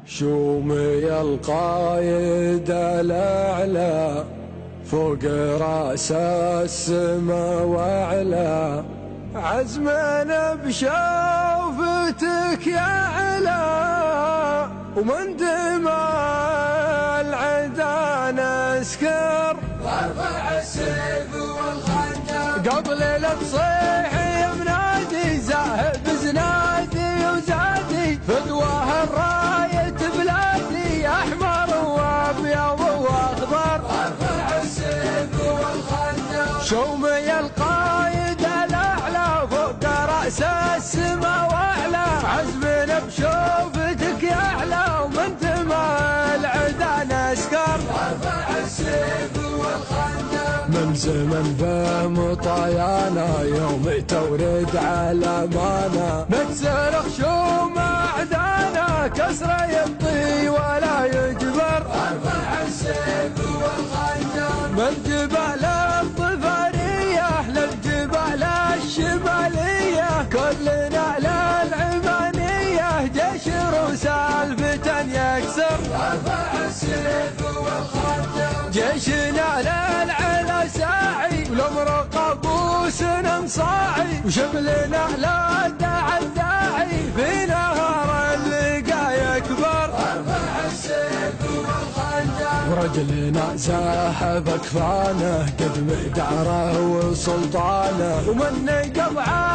شومي القايد الأعلى فوق راس السما وعلى، عزمنا بشوفتك يا علا، ومن دماء العدا نسكر وارفع السيف والخنجر، قبل لا تصيح يا منادي زاهب زنادي وزادي، فدواه الراية بلادي احمر وابيض واخضر، وارفع السيف والخنجر، شومي القايد الاعلى فوق راس السما واعلى، عزمنا بشوفتك يا اعلى، ومن دماء العدا نسكر وارفع السيف والخنجر، من زمن بمطايانا يوم تورد على مانا، نكسر خشوم اعدانا كسره يبطي ولا يجبر، وارفع السيف والخنجر، من جبال الظفريه للجبال الشماليه، كلنا للعمانيه جيش روس الفتن يكسر، وارفع السيف والخنجر، جيشنا للعلا ساعي ولمرق ابوس مصاعي، وشملنا لا داعي الداعي في نهار اللقا يكبر، وارفع السيف والخنجر، ورجلنا زاحف اكفانه قد مقداره وسلطانه، ومن قطعه